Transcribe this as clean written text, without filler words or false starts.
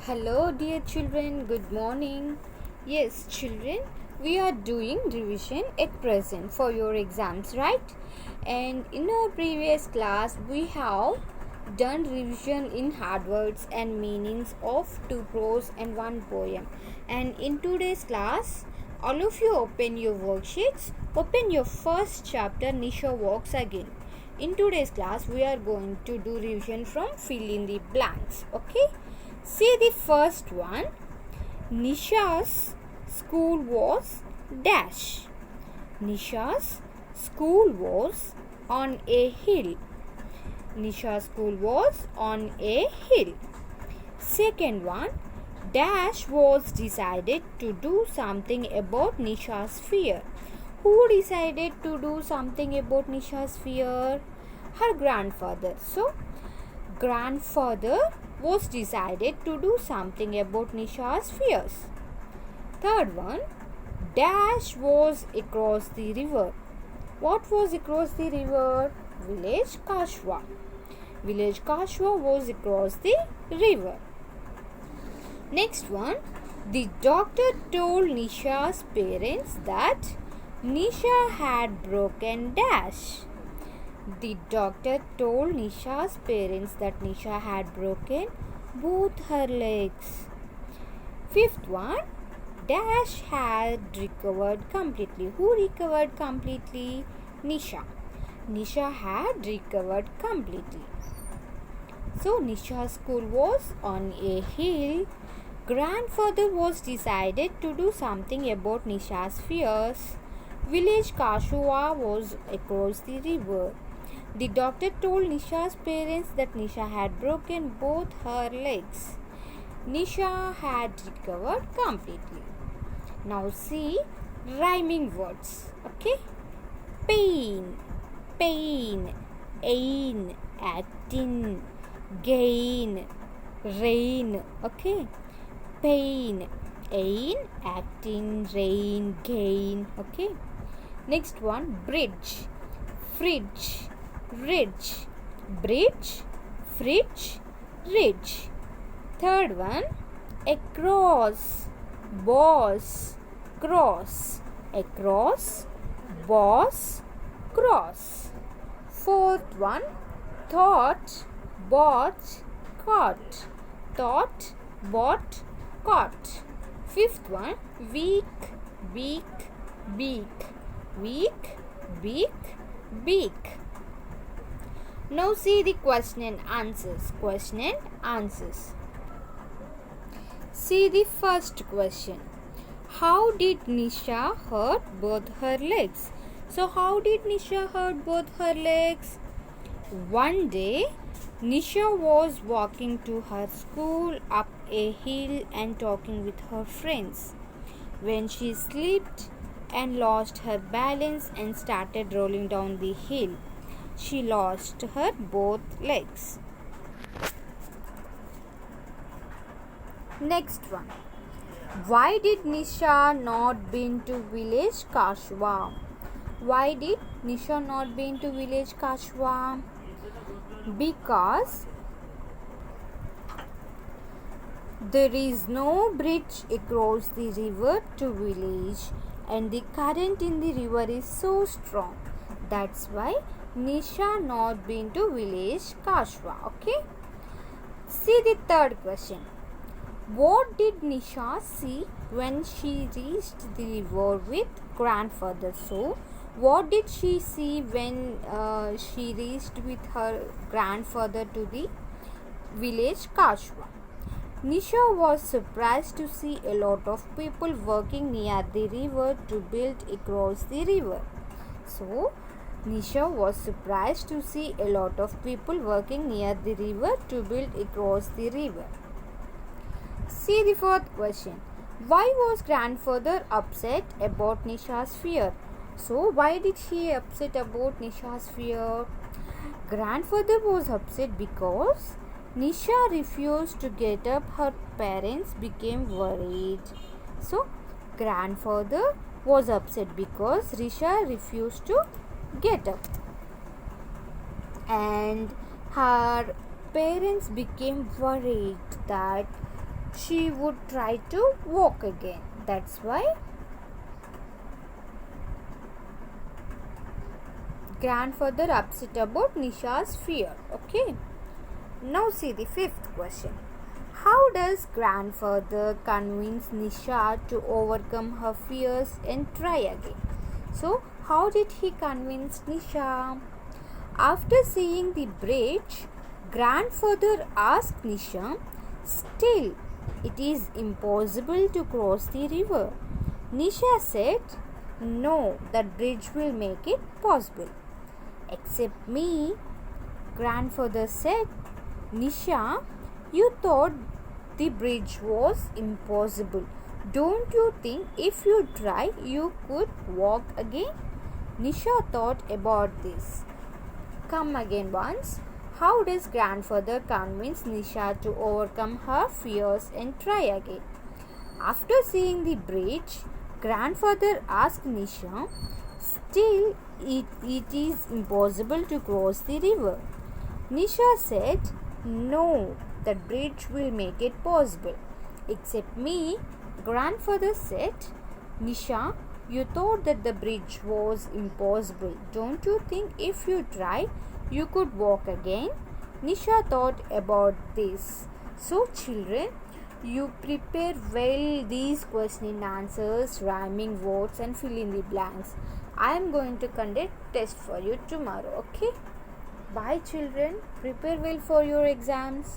Hello, dear children, good morning. Yes, children, we are doing revision at present for your exams, right? And in our previous class, we have done revision in hard words and meanings of two prose and one poem. And in today's class, all of you open your worksheets, open your first chapter, Nisha Walks Again. In today's class, we are going to do revision from fill in the blanks, okay? See the first one. Nisha's school was dash. Nisha's school was on a hill. Nisha's school was on a hill. Second one. Dash was decided to do something about Nisha's fear. Who decided to do something about Nisha's fear? Her grandfather. So, grandfather was decided to do something about Nisha's fears. Third one, Dash was across the river. What was across the river? Village Kashwa. Village Kashwa was across the river. Next one, the doctor told Nisha's parents that Nisha had broken Dash. The doctor told Nisha's parents that Nisha had broken both her legs. Fifth one, Dash had recovered completely. Who recovered completely? Nisha. Nisha had recovered completely. So, Nisha's school was on a hill. Grandfather was decided to do something about Nisha's fears. Village Kashua was across the river. The doctor told Nisha's parents that Nisha had broken both her legs. Nisha had recovered completely. Now see rhyming words. Okay? Pain, pain, ain, actin, gain, rain. Okay? Pain, ain, actin, rain, gain. Okay? Next one, bridge, fridge, ridge, bridge, fridge, ridge. Third one, across, boss, cross, across, boss, cross. Fourth one, thought, bought, caught, thought, bought, caught. Fifth one, weak, beak, beak, weak, beak, beak. Now see the question and answers. Question and answers. See the first question. How did Nisha hurt both her legs? So how did Nisha hurt both her legs? One day, Nisha was walking to her school up a hill and talking with her friends. When she slipped and lost her balance and started rolling down the hill, she lost her both legs. Next one. Why did Nisha not been to village Kashwa? Why did Nisha not been to village Kashwa? Because there is no bridge across the river to village and the current in the river is so strong. That's why Nisha not been to village Kashwa. Okay. See the third question. What did Nisha see when she reached the river with grandfather? So, what did she see when she reached with her grandfather to the village Kashwa? Nisha was surprised to see a lot of people working near the river to build across the river. So, Nisha was surprised to see a lot of people working near the river to build across the river. See the fourth question. Why was grandfather upset about Nisha's fear? So, why did he upset about Nisha's fear? Grandfather was upset because Nisha refused to get up. Her parents became worried. So, grandfather was upset because Nisha refused to get up. And her parents became worried that she would try to walk again. That's why grandfather upset about Nisha's fear. Okay. Now see the fifth question. How does grandfather convince Nisha to overcome her fears and try again? So, how did he convince Nisha? After seeing the bridge, grandfather asked Nisha, "Still, it is impossible to cross the river." Nisha said, "No, that bridge will make it possible." "Except me," grandfather said. "Nisha, you thought the bridge was impossible. Don't you think if you try, you could walk again?" Nisha thought about this. Come again once. How does grandfather convince Nisha to overcome her fears and try again? After seeing the bridge, grandfather asked Nisha, "Still, it is impossible to cross the river." Nisha said, "No, the bridge will make it possible." "Except me," grandfather said. "Nisha, you thought that the bridge was impossible. Don't you think if you try, you could walk again?" Nisha thought about this. So children, you prepare well these question and answers, rhyming words and fill in the blanks. I am going to conduct test for you tomorrow. Okay? Bye children. Prepare well for your exams.